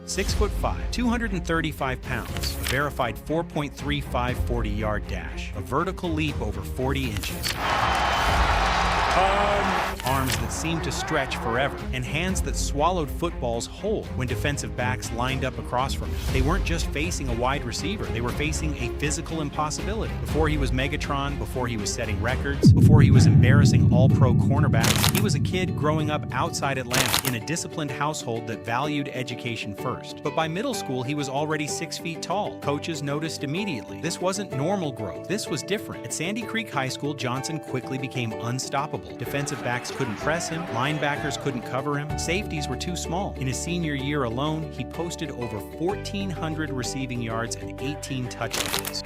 6'5", 235 pounds, a verified 4.35 40-yard dash, a vertical leap over 40 inches. Arms that seemed to stretch forever, and hands that swallowed footballs whole when defensive backs lined up across from him. They weren't just facing a wide receiver, they were facing a physical impossibility. Before he was Megatron, before he was setting records, before he was embarrassing all-pro cornerbacks, he was a kid growing up outside Atlanta in a disciplined household that valued education first. But by middle school, he was already 6 feet tall. Coaches noticed immediately. This wasn't normal growth. This was different. At Sandy Creek High School, Johnson quickly became unstoppable. Defensive backs couldn't press him, linebackers couldn't cover him, safeties were too small. In his senior year alone, he posted over 1,400 receiving yards and 18 touchdowns.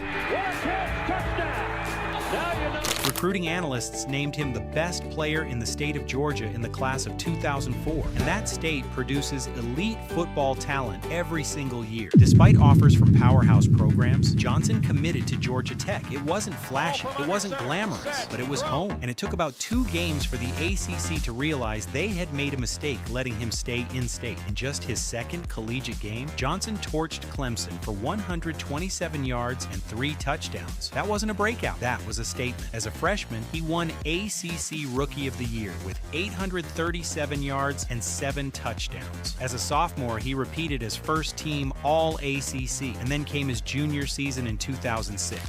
Recruiting analysts named him the best player in the state of Georgia in the class of 2004, and that state produces elite football talent every single year. Despite offers from powerhouse programs, Johnson committed to Georgia Tech. It wasn't flashy, it wasn't glamorous, but it was home, and it took about 2 games for the ACC to realize they had made a mistake letting him stay in-state. In just his second collegiate game, Johnson torched Clemson for 127 yards and 3 touchdowns. That wasn't a breakout, that was a statement. As a freshman, he won ACC Rookie of the Year with 837 yards and 7 touchdowns. As a sophomore, he repeated as first-team All-ACC, and then came his junior season in 2006.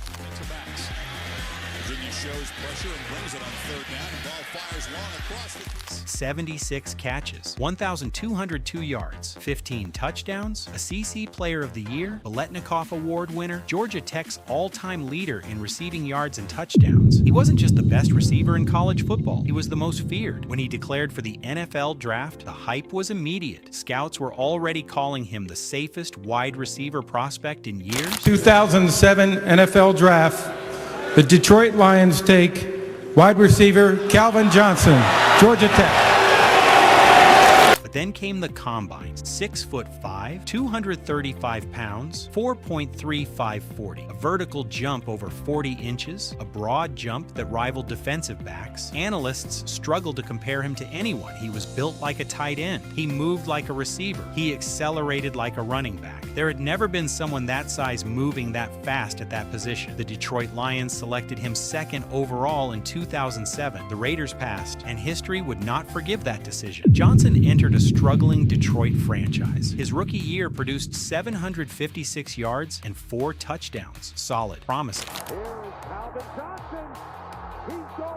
Virginia shows pressure and brings it on 3rd down, and ball fires long across the 76 catches, 1,202 yards, 15 touchdowns, a CC Player of the Year, Biletnikoff Award winner, Georgia Tech's all-time leader in receiving yards and touchdowns. He wasn't just the best receiver in college football, he was the most feared. When he declared for the NFL draft, the hype was immediate. Scouts were already calling him the safest wide receiver prospect in years. 2007 NFL draft. The Detroit Lions take wide receiver Calvin Johnson, Georgia Tech. But then came the combines. 6'5", 235 pounds, 4.35 40. A vertical jump over 40 inches, a broad jump that rivaled defensive backs. Analysts struggled to compare him to anyone. He was built like a tight end. He moved like a receiver. He accelerated like a running back. There had never been someone that size moving that fast at that position. The Detroit Lions selected him 2nd overall in 2007. The Raiders passed, and history would not forgive that decision. Johnson entered a struggling Detroit franchise. His rookie year produced 756 yards and 4 touchdowns. Solid, promising. Here is Calvin Johnson. He's going.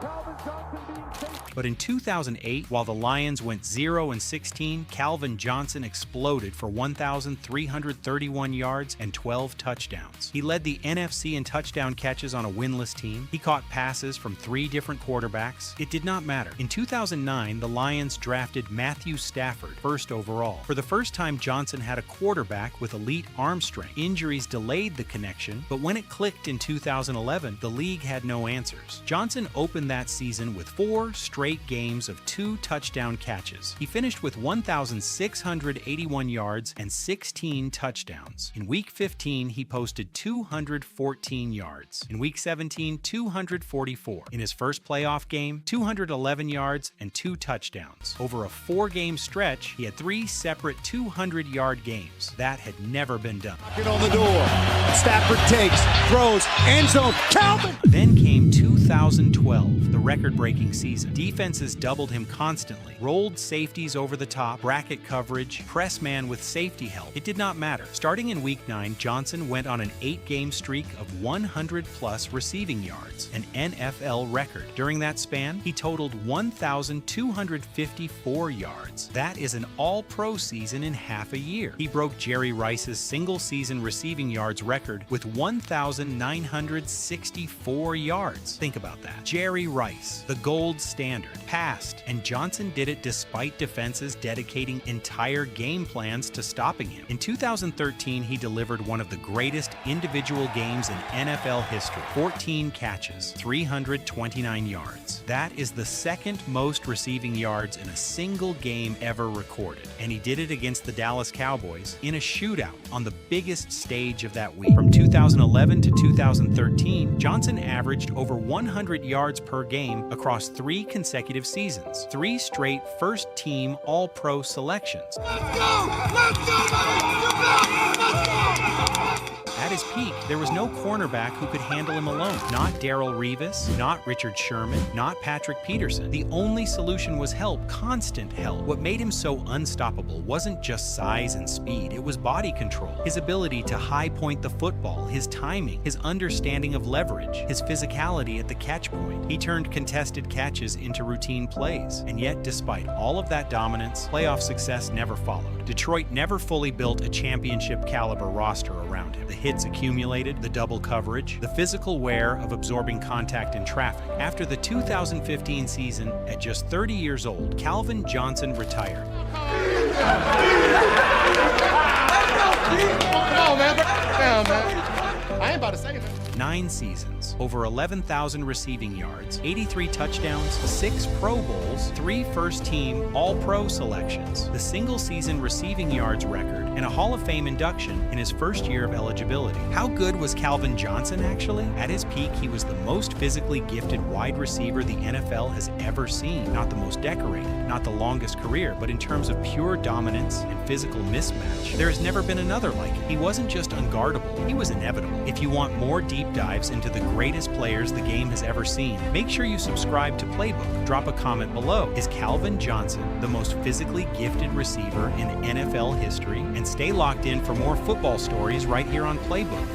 Calvin Johnson being taken. But in 2008, while the Lions went 0-16, Calvin Johnson exploded for 1,331 yards and 12 touchdowns. He led the NFC in touchdown catches on a winless team. He caught passes from 3 different quarterbacks. It did not matter. In 2009, the Lions drafted Matthew Stafford 1st overall. For the first time, Johnson had a quarterback with elite arm strength. Injuries delayed the connection, but when it clicked in 2011, the league had no answers. Johnson opened that season with 4 straight games of 2 touchdown catches. He finished with 1,681 yards and 16 touchdowns. In Week 15, he posted 214 yards. In Week 17, 244. In his first playoff game, 211 yards and 2 touchdowns. Over a 4-game stretch, he had 3 separate 200-yard games. That had never been done. Knocking on the door. Stafford takes, throws, end zone. Calvin! Then came 2012, the record-breaking season. Defenses doubled him constantly, rolled safeties over the top, bracket coverage, press man with safety help. It did not matter. Starting in Week 9, Johnson went on an 8-game streak of 100-plus receiving yards, an NFL record. During that span, he totaled 1,254 yards. That is an all-pro season in half a year. He broke Jerry Rice's single-season receiving yards record with 1,964 yards. Think about that. Jerry Rice, the gold standard, passed, and Johnson did it despite defenses dedicating entire game plans to stopping him. In 2013, he delivered one of the greatest individual games in NFL history. 14 catches, 329 yards. That is the 2nd most receiving yards in a single game ever recorded. And he did it against the Dallas Cowboys in a shootout on the biggest stage of that week. From 2011 to 2013, Johnson averaged over 100 yards per game across 3 consecutive seasons, 3 straight first-team All-Pro selections. Let's go! Let's go! peak, there was no cornerback who could handle him alone. Not Darrelle Revis, not Richard Sherman, not Patrick Peterson. The only solution was help, constant help. What made him so unstoppable wasn't just size and speed, it was body control. His ability to high point the football, his timing, his understanding of leverage, his physicality at the catch point. He turned contested catches into routine plays. And yet, despite all of that dominance, playoff success never followed. Detroit never fully built a championship caliber roster around him. The hits accumulated, the double coverage, the physical wear of absorbing contact in traffic. After the 2015 season, at just 30 years old, Calvin Johnson retired. Come on, man. Down, man. I ain't about to say that. 9 seasons, over 11,000 receiving yards, 83 touchdowns, 6 Pro Bowls, 3 first-team All-Pro selections, the single-season receiving yards record, and a Hall of Fame induction in his first year of eligibility. How good was Calvin Johnson, actually? At his peak, he was the most physically gifted wide receiver the NFL has ever seen. Not the most decorated, not the longest career, but in terms of pure dominance and physical mismatch, there has never been another like him. He wasn't just unguardable, he was inevitable. If you want more deep dives into the greatest players the game has ever seen, make sure you subscribe to Playbook. Drop a comment below. Is Calvin Johnson the most physically gifted receiver in NFL history? And stay locked in for more football stories right here on Playbook.